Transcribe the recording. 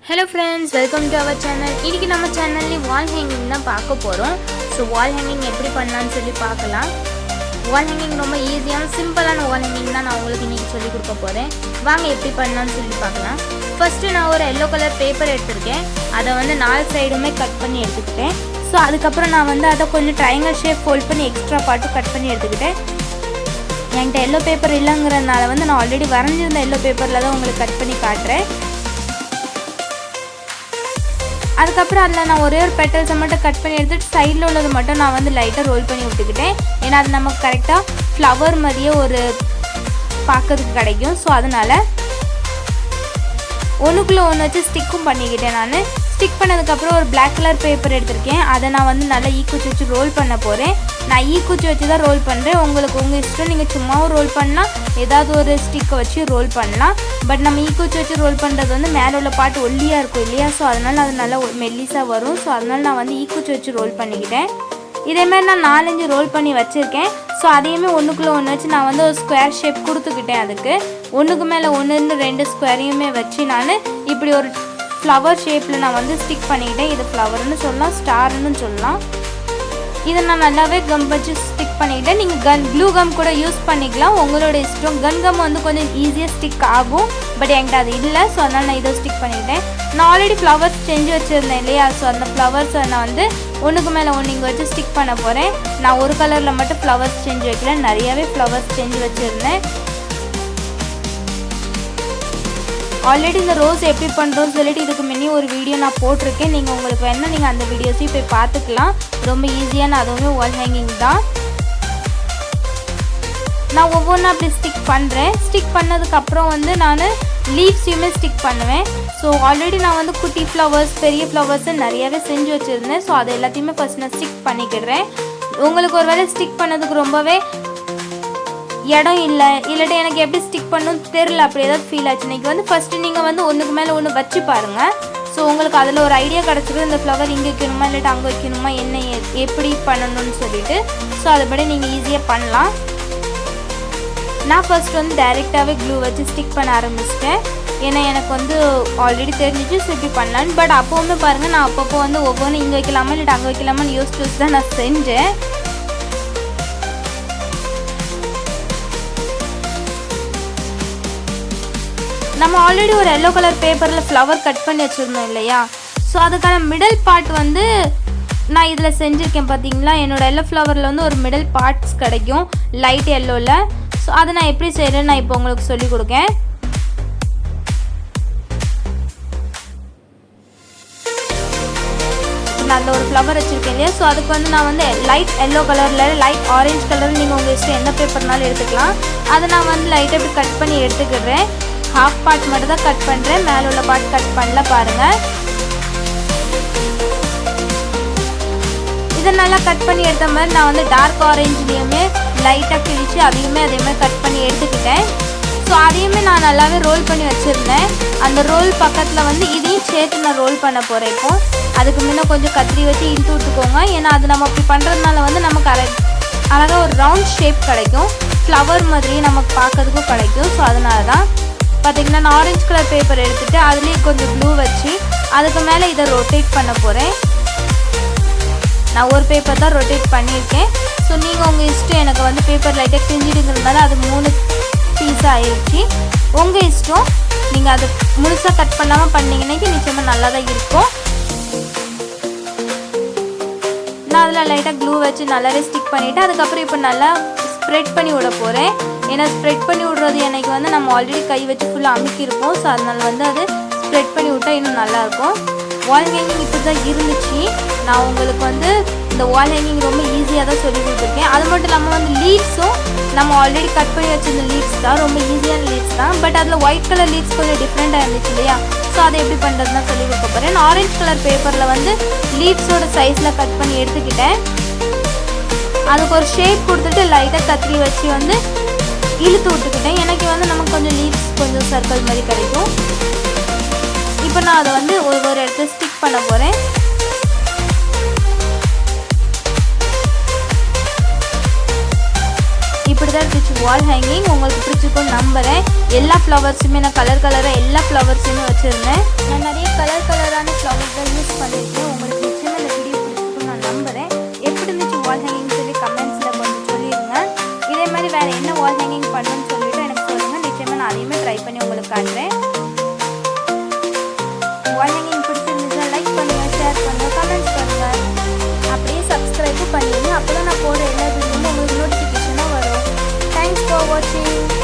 Hello friends, welcome to our channel. இன்னைக்கு நம்ம சேனல்ல வால் ஹேங்கிங் தான் பார்க்க போறோம். சோ வால் ஹேங்கிங் எப்படி பண்ணலாம்னு சொல்லி பார்க்கலாம். வால் ஹேங்கிங் ரொம்ப ஈஸியான சிம்பிளான வால் ஹேங்கிங் தான் நான் உங்களுக்கு இன்னைக்கு சொல்லி கொடுக்க போறேன். வாங்க எப்படி பண்ணலாம்னு சொல்லி பார்க்கலாம். ஃபர்ஸ்ட் நான் ஒரு yellow color பேப்பர் எடுத்துர்க்கேன். அத வந்து நாலு சைடுமே கட் பண்ணி எடுத்துக்கிட்டேன். சோ அதுக்கு அப்புறம் நான் வந்து அத கொஞ்சம் ட்ரையாங்கிள் ஷேப் ஃபோல்ட் பண்ணி எக்ஸ்ட்ரா பார்ட் கட் பண்ணி எடுத்துக்கிட்டேன். என்கிட்ட yellow பேப்பர் இல்லங்கறனால வந்து நான் ஆல்ரெடி வரைஞ்சிருந்த yellow பேப்பர்ல தான் உங்களுக்கு கட் பண்ணி காட்றேன். அதுக்கு அப்புறம் அதல நான் ஒரே ஒரு பெட்டல்ஸ் மட்டும் கட் பண்ணி எடுத்துட்டு சைடுல உள்ளது மட்டும் நான் வந்து லைட்டா ரோல் பண்ணி விட்டுக்கிட்டேன். ஏன்னா அது நமக்கு கரெக்ட்டா ஃப்ளவர் மாதிரியே ஒரு பார்க்கிறதுக்கு கிடைக்கும். சோ அதனால ஒண்ணுக்குள்ள ஒண்ணு வச்சு ஸ்டிக்கும் பண்ணிக்கிட்டேன் நான். ஸ்டிக் பண்ணதுக்கு அப்புறம் ஒரு Black கலர் பேப்பர் எடுத்துர்க்கேன். அத நான் வந்து நல்லா ஈக்குச்சி வச்சு ரோல் பண்ண போறேன். நான் ஈக்குச்சி வச்சு தான் ரோல் பண்றேன். உங்களுக்கு உங்க இஷ்டம், நீங்க சும்மாவும் ரோல் பண்ணலாம், ஏதாவது ஒரு ஸ்டிக் வச்சு ரோல் பண்ணலாம். பட் நம்ம ஈக்குச்சி வச்சு ரோல் பண்றது வந்து மேல உள்ள பார்ட் ஒல்லியா இருக்கும் இல்லையா? சோ அதனால அது நல்லா மெல்லிசா வரும். சோ அதனால நான் வந்து ஈக்குச்சி வச்சு ரோல் பண்ணிக்கிட்டேன். இதே மாதிரி நான் 4-5 ரோல் பண்ணி வச்சிருக்கேன். சோ அதையுமே ஒண்ணுக்குள்ள ஒண்ணு வச்சு நான் வந்து ஒரு ஸ்கொயர் ஷேப் கொடுத்துக்கிட்டேன். அதுக்கு ஒண்ணுக்கு மேல ஒண்ணுன்னு ரெண்டு ஸ்கொயரையுமே வச்சு நான் இப்படி ஒரு ஃப்ளவர் ஷேப்ல நான் வந்து ஸ்டிக் பண்ணிக்கிட்டேன். இது ஃப்ளவர்னு சொல்லலாம், ஸ்டார்னு சொல்லலாம். இத நான் நல்லாவே கம் வச்சு ஸ்டிக் பண்ணிட்டேன். நீங்க க்ளூ கம் கூட யூஸ் பண்ணிக்கலாம், உங்களோட இஷ்டம். கன் கம் வந்து கொஞ்சம் ஈஸியா ஸ்டிக் ஆகும். பட் என்கிட்ட அது இல்ல. சோ அதனால நான் இத ஸ்டிக் பண்ணிட்டேன். நான் ஆல்ரெடி ஃப்ளவர்ஸ் செஞ்சு வச்சிருந்தேன் இல்லையா? சோ அந்த ஃப்ளவர்ஸ் நான் வந்து ஒண்ணுக்கு மேல ஒண்ணு இங்க வச்சு ஸ்டிக் பண்ண போறேன். நான் ஒரு கலர்ல மட்டும் ஃப்ளவர்ஸ் செஞ்சு வைக்கல, நிறையவே ஃப்ளவர்ஸ் செஞ்சு வச்சிருந்தேன். ஆல்ரெடி இந்த ரோஸ் எப்படி பண்றோம்னு சொல்லிட்டு இதுக்கு முன்னே ஒரு வீடியோ நான் போட்டுருக்கேன். நீங்க உங்களுக்கு வேணா நீங்க அந்த வீடியோஸை போய் பார்த்துக்கலாம். ரொம்ப ஈஸியான அதுவுமே வால் ஹேங்கிங் தான். நான் ஒவ்வொன்றா அப்படி ஸ்டிக் பண்றேன். ஸ்டிக் பண்ணதுக்கு அப்புறம் வந்து நான் லீவ்ஸையுமே ஸ்டிக் பண்ணுவேன். ஸோ ஆல்ரெடி நான் வந்து குட்டி ஃப்ளவர்ஸ், பெரிய ஃப்ளவர்ஸ் நிறையவே செஞ்சு வச்சிருந்தேன். ஸோ அது எல்லாத்தையுமே ஃபர்ஸ்ட் நான் ஸ்டிக் பண்ணிக்கிடுறேன். உங்களுக்கு ஒருவேளை ஸ்டிக் பண்ணதுக்கு ரொம்பவே இடம் இல்லாட்டி எனக்கு எப்படி ஸ்டிக் பண்ணணும்னு தெரியல, அப்படி ஏதாவது ஃபீல் ஆச்சு. இன்னைக்கு வந்து ஃபர்ஸ்ட் நீங்க வந்து ஒண்ணுக்கு மேல ஒன்று வச்சு பாருங்க. ஸோ உங்களுக்கு அதில் ஒரு ஐடியா கிடச்சிடும், இந்த ஃப்ளவர் இங்கே வைக்கணுமா இல்லாட்டி அங்கே வைக்கணுமா, என்ன எப்படி பண்ணணும்னு சொல்லிட்டு. ஸோ அதுபடி நீங்கள் ஈஸியாக பண்ணலாம். நான் ஃபர்ஸ்ட் வந்து டைரெக்டாகவே க்ளூ வச்சு ஸ்டிக் பண்ண ஆரம்பிச்சிட்டேன். ஏன்னா எனக்கு வந்து ஆல்ரெடி தெரிஞ்சிச்சு ஸோ இப்படி பண்ணலான்னு. பட் அப்போவுமே பாருங்கள், நான் அப்பப்போ வந்து ஒவ்வொன்றும் இங்கே வைக்கலாமா இல்லாட்டி அங்கே வைக்கலாமான்னு யோசிச்சு தான் நான் செஞ்சேன். நம்ம ஆல்ரெடி ஒரு yellow கலர் பேப்பரில் ஃப்ளவர் கட் பண்ணி வச்சுருந்தோம் இல்லையா? ஸோ அதுக்கான மிடில் பார்ட் வந்து நான் இதில் செஞ்சுருக்கேன். பார்த்தீங்களா, என்னோட yellow ஃப்ளவரில் வந்து ஒரு மிடில் பார்ட்ஸ் கிடைக்கும் லைட் yellowவில். ஸோ அதை நான் எப்படி செய்கிறேன்னு நான் இப்போ உங்களுக்கு சொல்லி கொடுக்கேன். நான் அதில் ஒரு ஃப்ளவர் வச்சுருக்கேன் இல்லையா? ஸோ அதுக்கு வந்து நான் வந்து லைட் yellow கலரில் லைட் ஆரஞ்சு கலர், நீங்கள் உங்கள் இஷ்டம் எந்த பேப்பர்னாலும் எடுத்துக்கலாம். அதை நான் வந்து லைட்டாக இப்படி கட் பண்ணி எடுத்துக்கிடுறேன். ஹாஃப் பார்ட் மட்டும் தான் கட் பண்ணுறேன், மேலே உள்ள பார்ட் கட் பண்ணல பாருங்கள். இதை நல்லா கட் பண்ணி எடுத்த மாதிரி நான் வந்து டார்க் ஆரஞ்சுலேயுமே லைட்டாக கிழிச்சு அதையுமே அதே மாதிரி கட் பண்ணி எடுத்துக்கிட்டேன். ஸோ அதையுமே நான் நல்லாவே ரோல் பண்ணி வச்சுருந்தேன். அந்த ரோல் பக்கத்தில் வந்து இதையும் சேர்த்து நான் ரோல் பண்ண போகிறேன். இப்போ அதுக்கு முன்னே கொஞ்சம் கத்திரி வச்சு இழுத்து விட்டுக்கோங்க. ஏன்னா அது நம்ம அப்படி பண்ணுறதுனால வந்து நமக்கு அழகாக ஒரு ரவுண்ட் ஷேப் கிடைக்கும், ஃப்ளவர் மாதிரியே நமக்கு பார்க்கறதுக்கும் கிடைக்கும். ஸோ அதனால தான் பார்த்தீங்கன்னா நான் ஆரஞ்சு கலர் பேப்பர் எடுத்துகிட்டு அதுலேயே கொஞ்சம் க்ளூ வச்சு அதுக்கு மேலே இதை ரொட்டேட் பண்ண போகிறேன். நான் ஒரு பேப்பர் தான் ரொட்டேட் பண்ணியிருக்கேன். ஸோ நீங்கள் உங்கள் இஷ்டம். எனக்கு வந்து பேப்பர் லைட்டாக கிழிஞ்சிடுங்கிறதுனால அது 3 பீஸாக ஆயிடுச்சு. உங்கள் இஷ்டம், நீங்கள் அதை முழுசாக கட் பண்ணாமல் பண்ணிங்கன்னா நிச்சயமாக நல்லா தான் இருக்கும். நான் அதில் லைட்டாக க்ளூ வச்சு நல்லாவே ஸ்டிக் பண்ணிவிட்டு அதுக்கப்புறம் இப்போ நல்லா ஸ்ப்ரெட் பண்ணி விட போகிறேன். ஏன்னா ஸ்ப்ரெட் பண்ணி விடுறது எனக்கு வந்து நம்ம ஆல்ரெடி கை வச்சு ஃபுல்லாக அமுக்கியிருப்போம். ஸோ அதனால வந்து அது ஸ்ப்ரெட் பண்ணி விட்டால் இன்னும் நல்லாயிருக்கும். வால் ஹேங்கிங் இப்படி தான் இருந்துச்சு. நான் உங்களுக்கு வந்து இந்த வால் ஹேங்கிங் ரொம்ப ஈஸியாக தான் சொல்லி கொடுத்துருக்கேன். அது மட்டும் இல்லாமல் வந்து லீவ்ஸும் நம்ம ஆல்ரெடி கட் பண்ணி வச்சிருந்த லீவ்ஸ் தான், ரொம்ப ஈஸியான லீவ்ஸ் தான். பட் அதில் ஒயிட் கலர் லீவ்ஸ் கொஞ்சம் டிஃப்ரெண்ட்டாக இருந்துச்சு இல்லையா? ஸோ அதை எப்படி பண்ணுறதுன்னு சொல்லி கொடுக்க போகிறேன். நான் ஆரஞ்சு கலர் பேப்பரில் வந்து லீவ்ஸோட சைஸில் கட் பண்ணி எடுத்துக்கிட்டேன். அதுக்கு ஒரு ஷேப் கொடுத்துட்டு லைட்டாக கத்திரி வச்சு வந்து இழுத்து விட்டுக்கிட்டேன். எனக்கு வந்து நமக்கு கொஞ்சம் லீவ்ஸ் கொஞ்சம் சர்க்கிள் மாதிரி கிடைக்கும். இப்போ நான் அதை வந்து ஒரு இடத்துல ஸ்டிக் பண்ண போகிறேன். இப்படி தான் இருந்துச்சு வால் ஹேங்கிங். உங்களுக்கு பிடிச்சிருக்கும்னு நம்புகிறேன். எல்லா ஃப்ளவர்ஸுமே நான் கலர் கலராக எல்லா ஃப்ளவர்ஸுமே வச்சுருந்தேன். நான் நிறைய கலர் வால் ஹேங்கிங் பண்ணணும்னு சொல்லிவிட்டு எனக்கு சொல்லுங்கள். நிச்சயமாக நான் அதையுமே ட்ரை பண்ணி உங்களுக்கு காட்டுறேன். வால் ஹேங்கிங் பிடிச்சிருந்துச்சுன்னா லைக் பண்ணுங்கள், ஷேர் பண்ணுங்கள், கமெண்ட்ஸ் பண்ணுங்கள். அப்படியே சப்ஸ்கிரைபும் பண்ணிடுங்க. அப்போ தான் நான் போடுற எல்லா வீடியோவும் உங்களுக்கு நோட்டிஃபிகேஷனாக வரும். தேங்க்ஸ் ஃபார் வாட்சிங்.